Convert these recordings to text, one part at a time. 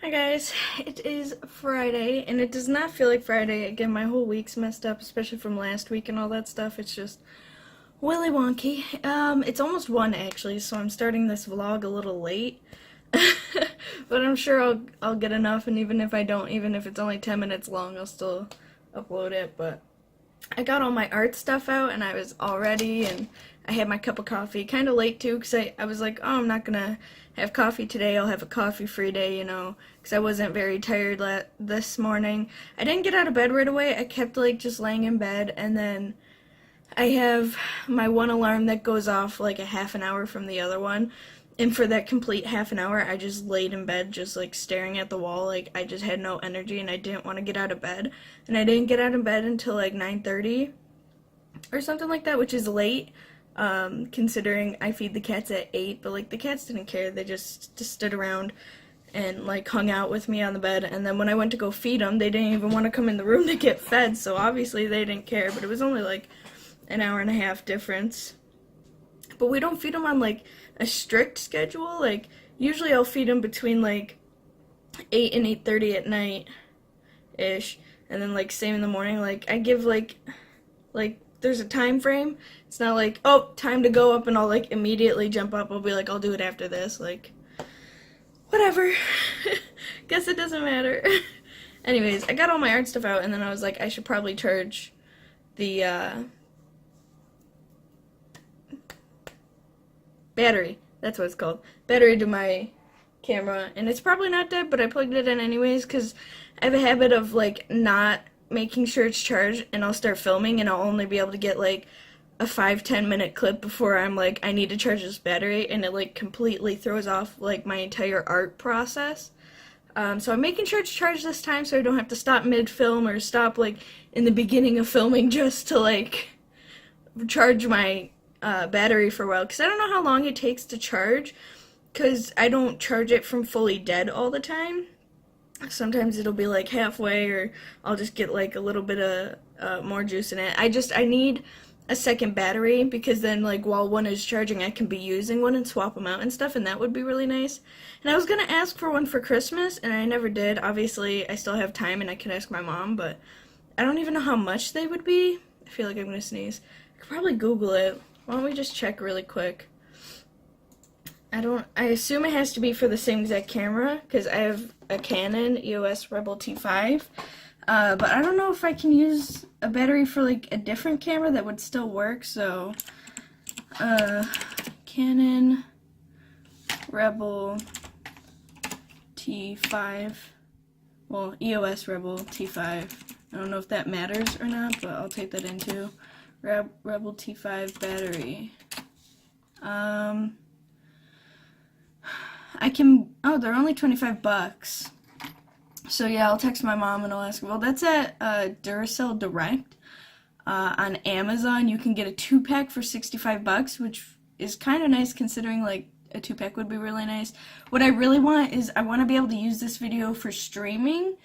Hi guys, it is Friday, and it does not feel like Friday. Again, my whole week's messed up, especially from last week and all that stuff. It's just willy wonky. It's almost 1 actually, so I'm starting this vlog a little late. But I'm sure I'll get enough, and even if I don't, even if it's only 10 minutes long, I'll still upload it. But I got all my art stuff out, and I was all ready, and I had my cup of coffee, kind of late too, because I was like, oh, I'm not gonna have coffee today, I'll have a coffee-free day, because I wasn't very tired this morning. I didn't get out of bed right away. I kept, just laying in bed, and then I have my one alarm that goes off, a half an hour from the other one, and for that complete half an hour, I just laid in bed, just, staring at the wall, I just had no energy, and I didn't want to get out of bed, and I didn't get out of bed until, 9:30, or something like that, which is late, considering I feed the cats at 8, but, the cats didn't care. They just stood around and, hung out with me on the bed, and then when I went to go feed them, they didn't even want to come in the room to get fed, so obviously they didn't care, but it was only, an hour and a half difference. But we don't feed them on, a strict schedule. Usually I'll feed them between, 8 and 8:30 at night-ish, and then, same in the morning. I give, there's a time frame. It's not oh, time to go up, and I'll immediately jump up. I'll be I'll do it after this. Whatever. Guess it doesn't matter. Anyways, I got all my art stuff out, and then I was I should probably charge the battery. That's what it's called. Battery to my camera, and it's probably not dead, but I plugged it in anyways because I have a habit of not making sure it's charged, and I'll start filming, and I'll only be able to get a 5-10 minute clip before I'm I need to charge this battery, and it completely throws off my entire art process. So I'm making sure it's charged this time, so I don't have to stop mid-film or stop in the beginning of filming just to charge my battery for a while, because I don't know how long it takes to charge, because I don't charge it from fully dead all the time. Sometimes it'll be halfway, or I'll just get a little bit of more juice in it. I need a second battery, because then while one is charging, I can be using one and swap them out and stuff, and that would be really nice. And I was gonna ask for one for Christmas, and I never did. Obviously I still have time and I can ask my mom, but I don't even know how much they would be. I feel like I'm gonna sneeze. I could probably Google it. Why don't we just check really quick? I assume it has to be for the same exact camera, because I have a Canon EOS Rebel T5, but I don't know if I can use a battery for a different camera that would still work. So Canon Rebel T5, well, EOS Rebel T5, I don't know if that matters or not, but I'll take that into Rebel T5 battery. They're only $25. So yeah, I'll text my mom and I'll ask her. Well, that's at Duracell Direct. On Amazon, you can get a 2-pack for $65, which is kind of nice considering a 2-pack would be really nice. What I really want is I want to be able to use this video for streaming,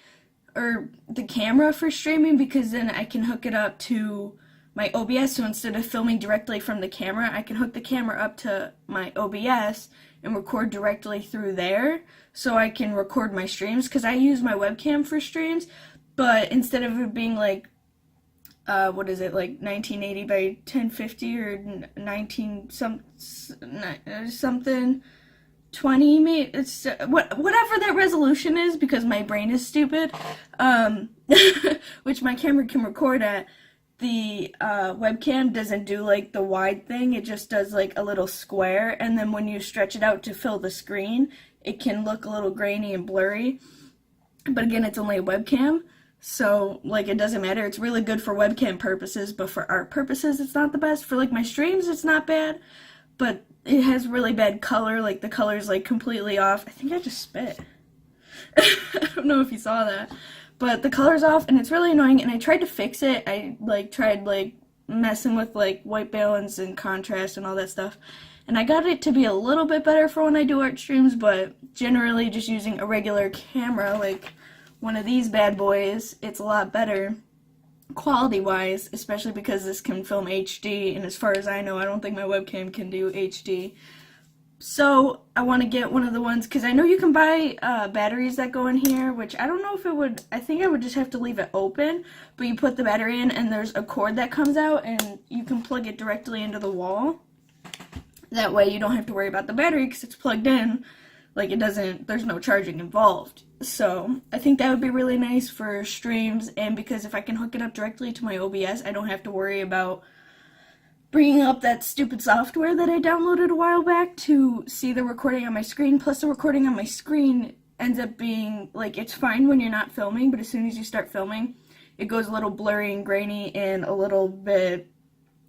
or the camera for streaming, because then I can hook it up to my OBS, so instead of filming directly from the camera, I can hook the camera up to my OBS and record directly through there, so I can record my streams, because I use my webcam for streams, but instead of it being 1980 by 1050 or 19 something 20, maybe, it's whatever that resolution is, because my brain is stupid, which my camera can record at. The webcam doesn't do the wide thing. It just does a little square, and then when you stretch it out to fill the screen, it can look a little grainy and blurry. But again, it's only a webcam, so it doesn't matter. It's really good for webcam purposes, but for art purposes it's not the best. For my streams it's not bad, but it has really bad color. The color's completely off. I think I just spit. I don't know if you saw that. But the color's off, and it's really annoying, and I tried to fix it. I, tried, messing with, white balance and contrast and all that stuff. And I got it to be a little bit better for when I do art streams, but generally just using a regular camera, one of these bad boys, it's a lot better quality-wise, especially because this can film HD, and as far as I know, I don't think my webcam can do HD. So I want to get one of the ones, because I know you can buy batteries that go in here, which I don't know if it would, I think I would just have to leave it open, but you put the battery in and there's a cord that comes out and you can plug it directly into the wall. That way you don't have to worry about the battery because it's plugged in. Like, it doesn't, there's no charging involved. So I think that would be really nice for streams, and because if I can hook it up directly to my OBS, I don't have to worry about bringing up that stupid software that I downloaded a while back to see the recording on my screen. Plus, the recording on my screen ends up being, like, it's fine when you're not filming, but as soon as you start filming, it goes a little blurry and grainy and a little bit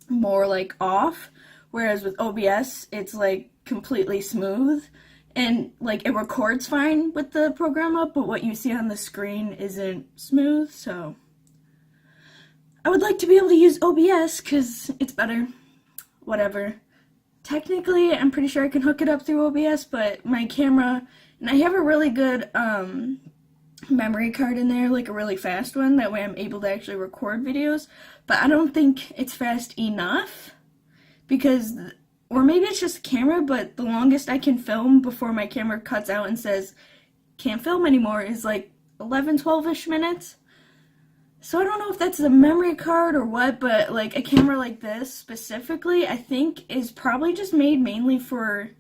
more, like, off. Whereas with OBS, it's, like, completely smooth. And, like, it records fine with the program up, but what you see on the screen isn't smooth, so I would like to be able to use OBS because it's better. Whatever. Technically, I'm pretty sure I can hook it up through OBS, but my camera, and I have a really good memory card in there, like a really fast one, that way I'm able to actually record videos, but I don't think it's fast enough, because, or maybe it's just the camera, but the longest I can film before my camera cuts out and says, can't film anymore, is like 11, 12-ish minutes. So I don't know if that's a memory card or what, but like a camera like this specifically, I think is probably just made mainly for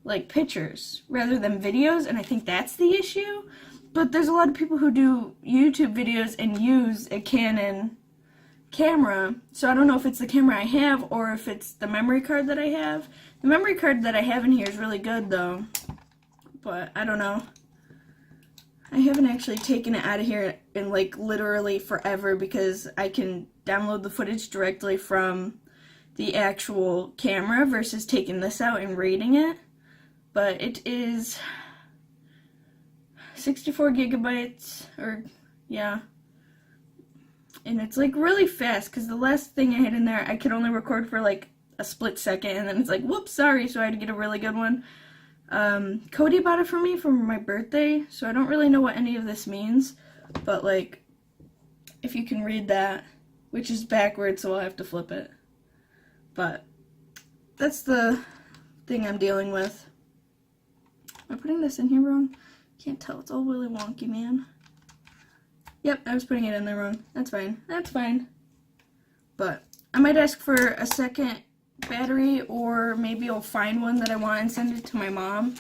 like pictures rather than videos, and I think that's the issue. But there's a lot of people who do YouTube videos and use a Canon camera, so I don't know if it's the camera I have or if it's the memory card that I have. The memory card that I have in here is really good though, but I don't know. I haven't actually taken it out of here in like literally forever because I can download the footage directly from the actual camera versus taking this out and rating it. But it is 64 gigabytes, or yeah. And it's like really fast because the last thing I had in there I could only record for like a split second and then it's like, whoops, sorry, so I had to get a really good one. Cody bought it for me for my birthday, so I don't really know what any of this means, but like, if you can read that, which is backwards, so I'll have to flip it. But that's the thing I'm dealing with. Am I putting this in here wrong? Can't tell, it's all really wonky, man. Yep, I was putting it in there wrong. That's fine. That's fine. But I might ask for a second battery, or maybe I'll find one that I want and send it to my mom.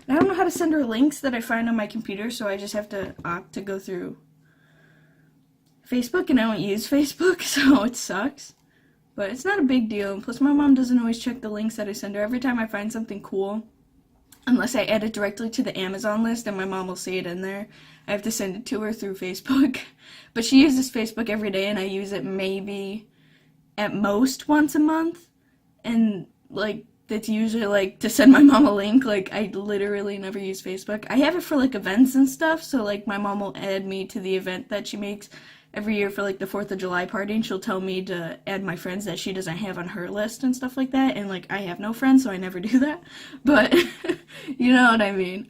And I don't know how to send her links that I find on my computer, so I just have to opt to go through Facebook, and I don't use Facebook, so it sucks. But it's not a big deal. Plus, my mom doesn't always check the links that I send her. Every time I find something cool, unless I add it directly to the Amazon list and my mom will see it in there, I have to send it to her through Facebook. But she uses Facebook every day, and I use it maybe at most once a month. And like, that's usually like to send my mom a link. Like, I literally never use Facebook. I have it for like events and stuff, so like my mom will add me to the event that she makes every year for like the 4th of July party, and she'll tell me to add my friends that she doesn't have on her list and stuff like that, and like I have no friends, so I never do that, but you know what I mean.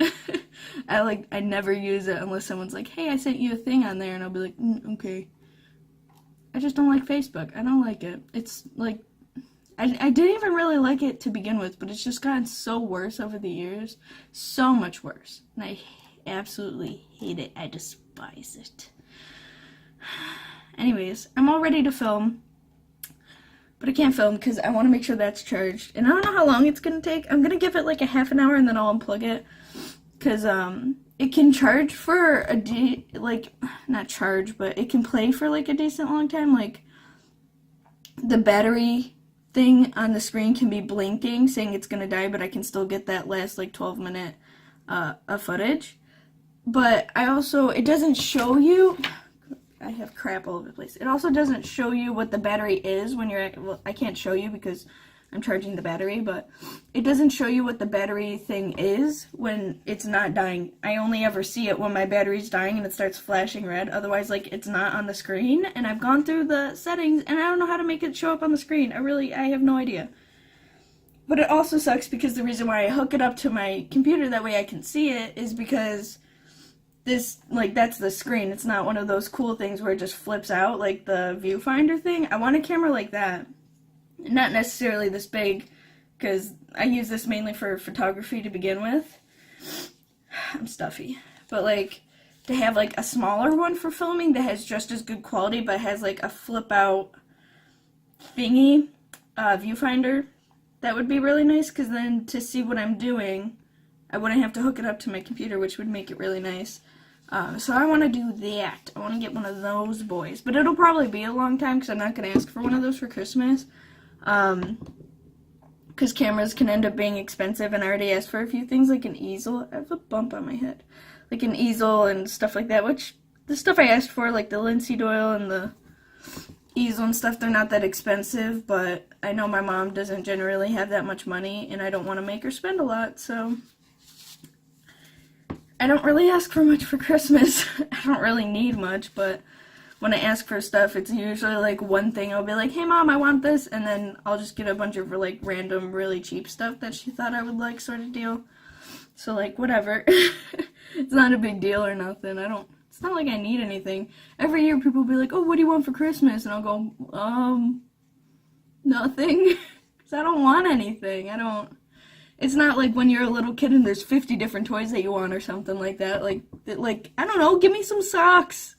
I never use it unless someone's like, hey, I sent you a thing on there, and I'll be like, okay. I just don't like Facebook. I don't like it. It's like, I didn't even really like it to begin with, but it's just gotten so worse over the years. So much worse. And I absolutely hate it. I despise it. Anyways, I'm all ready to film. But I can't film because I want to make sure that's charged. And I don't know how long it's going to take. I'm going to give it like a half an hour and then I'll unplug it. Because it can charge for not charge, but it can play for like a decent long time. Like, the battery thing on the screen can be blinking saying it's gonna die, but I can still get that last like 12-minute of footage. But it doesn't show you, I have crap all over the place. It also doesn't show you what the battery is when you're well, I can't show you because I'm charging the battery, but it doesn't show you what the battery thing is when it's not dying. I only ever see it when my battery's dying and it starts flashing red. Otherwise, like, it's not on the screen, and I've gone through the settings and I don't know how to make it show up on the screen. I have no idea. But it also sucks because the reason why I hook it up to my computer that way I can see it is because this, like, that's the screen. It's not one of those cool things where it just flips out like the viewfinder thing. I want a camera like that. Not necessarily this big because I use this mainly for photography to begin with. I'm stuffy. But, like, to have, like, a smaller one for filming that has just as good quality, but has, like, a flip-out thingy, viewfinder, that would be really nice, because then to see what I'm doing, I wouldn't have to hook it up to my computer, which would make it really nice. So I want to do that. I want to get one of those boys. But it'll probably be a long time, because I'm not going to ask for one of those for Christmas. Because cameras can end up being expensive, and I already asked for a few things, like an easel. I have a bump on my head. Like an easel and stuff like that, which the stuff I asked for, like the linseed oil and the easel and stuff, they're not that expensive, but I know my mom doesn't generally have that much money, and I don't want to make her spend a lot, so I don't really ask for much for Christmas. I don't really need much, but when I ask for stuff, it's usually like one thing. I'll be like, hey mom, I want this, and then I'll just get a bunch of like random, really cheap stuff that she thought I would like, sort of deal. So like, whatever. It's not a big deal or nothing. It's not like I need anything. Every year people will be like, oh, what do you want for Christmas? And I'll go, nothing. Because I don't want anything. It's not like when you're a little kid and there's 50 different toys that you want or something like that. Like I don't know, give me some socks.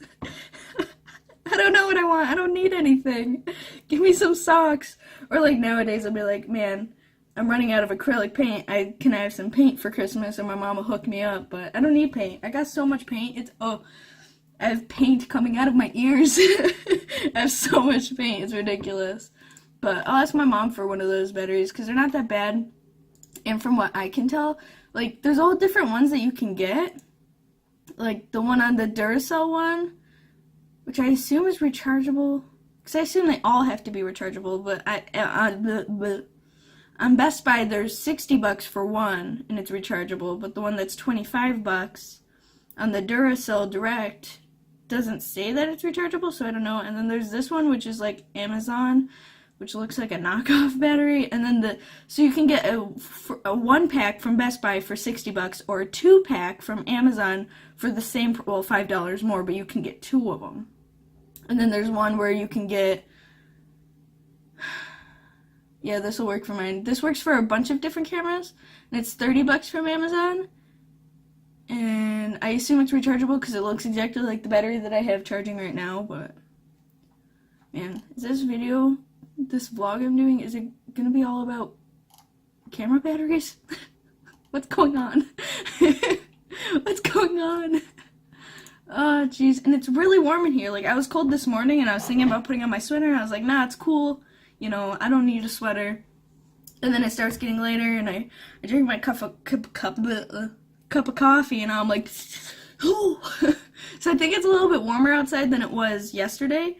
I don't know what I want. I don't need anything. Give me some socks. Or like nowadays I'll be like, man, I'm running out of acrylic paint. Can I have some paint for Christmas? And my mom will hook me up, but I don't need paint. I got so much paint. I have paint coming out of my ears. I have so much paint. It's ridiculous. But I'll ask my mom for one of those batteries because they're not that bad. And from what I can tell, like, there's all different ones that you can get. Like, the one on the Duracell one, which I assume is rechargeable. Because I assume they all have to be rechargeable, but on Best Buy, there's $60 for one, and it's rechargeable, but the one that's $25 on the Duracell Direct doesn't say that it's rechargeable, so I don't know. And then there's this one, which is like Amazon, which looks like a knockoff battery, and then so you can get a 1-pack from Best Buy for $60, or a 2-pack from Amazon for the same, well, $5 more, but you can get 2 of them. And then there's one where you can get, yeah, this will work for mine. This works for a bunch of different cameras, and it's $30 from Amazon. And I assume it's rechargeable because it looks exactly like the battery that I have charging right now, but man, is this vlog I'm doing, is it gonna be all about camera batteries? What's going on? What's going on? Oh, jeez. And it's really warm in here. Like, I was cold this morning, and I was thinking about putting on my sweater, and I was like, nah, it's cool. You know, I don't need a sweater. And then it starts getting later, and I drink my cup of coffee, and I'm like, oh. So I think it's a little bit warmer outside than it was yesterday.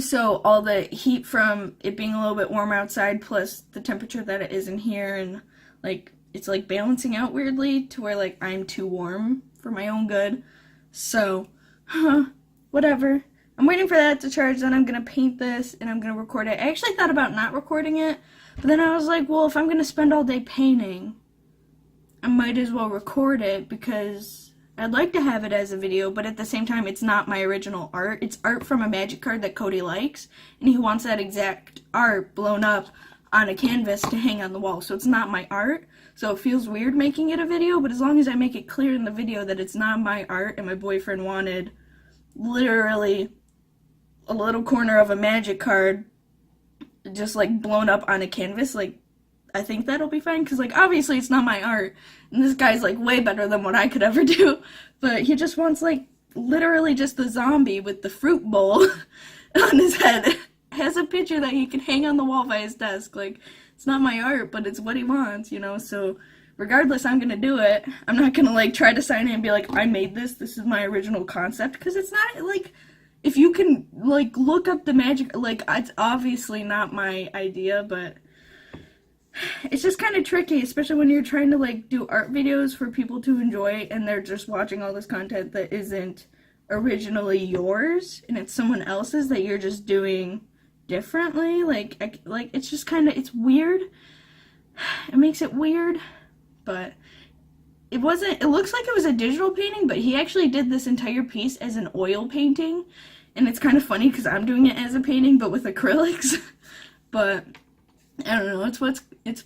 So all the heat from it being a little bit warmer outside, plus the temperature that it is in here, and like it's like balancing out weirdly to where like I'm too warm for my own good. So, whatever. I'm waiting for that to charge, then I'm going to paint this, and I'm going to record it. I actually thought about not recording it, but then I was like, well, if I'm going to spend all day painting, I might as well record it, because I'd like to have it as a video, but at the same time, it's not my original art. It's art from a magic card that Cody likes, and he wants that exact art blown up on a canvas to hang on the wall, so it's not my art. So it feels weird making it a video, but as long as I make it clear in the video that it's not my art, and my boyfriend wanted literally a little corner of a magic card just like blown up on a canvas, like, I think that'll be fine, because like obviously it's not my art, and this guy's like way better than what I could ever do, but he just wants like literally just the zombie with the fruit bowl on his head. Has a picture that he can hang on the wall by his desk. Like, it's not my art, but it's what he wants, you know, so regardless, I'm gonna do it. I'm not gonna like try to sign it and be like, I made this is my original concept, because it's not like, if you can like look up the magic, like, it's obviously not my idea, but it's just kind of tricky, especially when you're trying to like do art videos for people to enjoy, and they're just watching all this content that isn't originally yours, and it's someone else's that you're just doing differently. Like it's just kind of, it's weird. It makes it weird, but it wasn't, it looks like it was a digital painting, but he actually did this entire piece as an oil painting, and it's kind of funny because I'm doing it as a painting but with acrylics. But I don't know, It's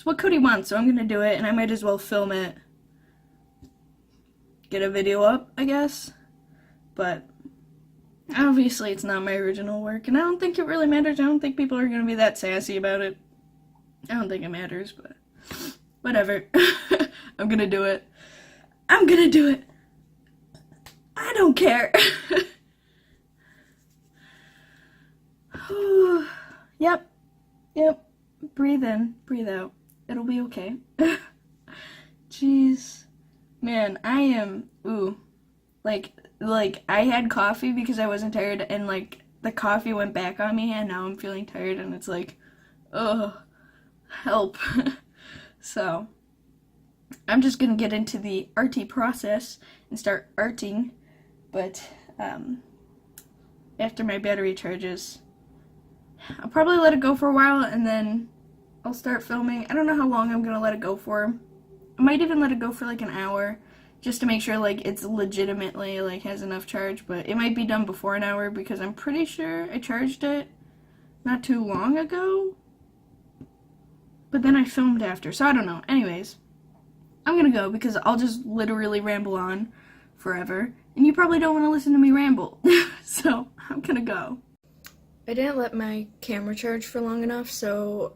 what Cody wants, so I'm gonna do it, and I might as well film it. Get a video up, I guess. But obviously it's not my original work, and I don't think it really matters. I don't think people are gonna be that sassy about it. I don't think it matters, but whatever. I'm gonna do it. I'm gonna do it. I don't care. Yep. Breathe in, breathe out. It'll be okay. Jeez. Man, I am, like, I had coffee because I wasn't tired, and, like, the coffee went back on me, and now I'm feeling tired, and it's like, oh, help. So, I'm just gonna get into the arty process and start arting, but, after my battery charges, I'll probably let it go for a while, and then I'll start filming. I don't know how long I'm gonna let it go for. I might even let it go for like an hour, just to make sure like it's legitimately like has enough charge, but it might be done before an hour because I'm pretty sure I charged it not too long ago, but then I filmed after, so I don't know. Anyways, I'm gonna go because I'll just literally ramble on forever, and you probably don't want to listen to me ramble, so I'm gonna go. I didn't let my camera charge for long enough, so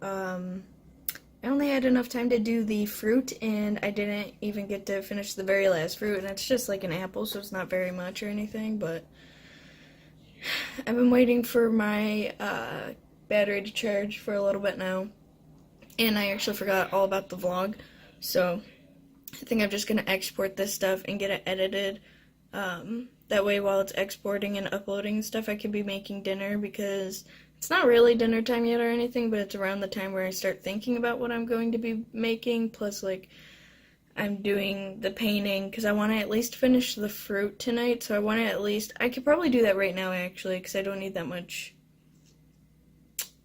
I only had enough time to do the fruit, and I didn't even get to finish the very last fruit, and it's just like an apple, so it's not very much or anything, but I've been waiting for my battery to charge for a little bit now, and I actually forgot all about the vlog, so I think I'm just going to export this stuff and get it edited. That way while it's exporting and uploading and stuff, I could be making dinner, because it's not really dinner time yet or anything, but it's around the time where I start thinking about what I'm going to be making, plus like I'm doing the painting, because I want to at least finish the fruit tonight, so I want to at least, I could probably do that right now actually, because I don't need that much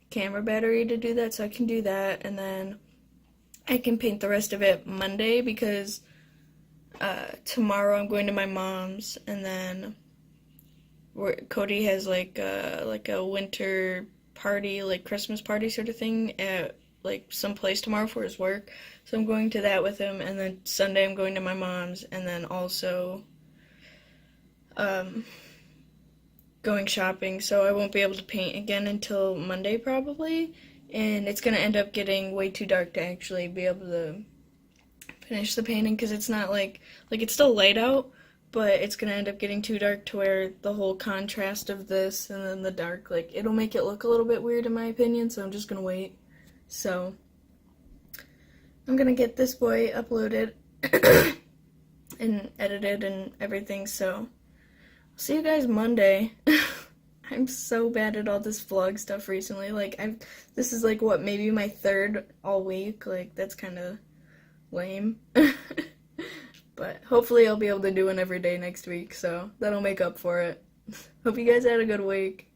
camera battery to do that, so I can do that, and then I can paint the rest of it Monday, because tomorrow I'm going to my mom's, and then Cody has like a winter party, like Christmas party sort of thing at like some place tomorrow for his work, so I'm going to that with him, and then Sunday I'm going to my mom's, and then also going shopping, so I won't be able to paint again until Monday probably, and it's gonna end up getting way too dark to actually be able to finish the painting, because it's not like it's still light out, but it's gonna end up getting too dark to where the whole contrast of this and then the dark, like, it'll make it look a little bit weird in my opinion, so I'm just gonna wait. So I'm gonna get this boy uploaded and edited and everything, so I'll see you guys Monday. I'm so bad at all this vlog stuff recently, like, this is like, what, maybe my third all week, like, that's kind of lame. But hopefully I'll be able to do one every day next week, so that'll make up for it. Hope you guys had a good week.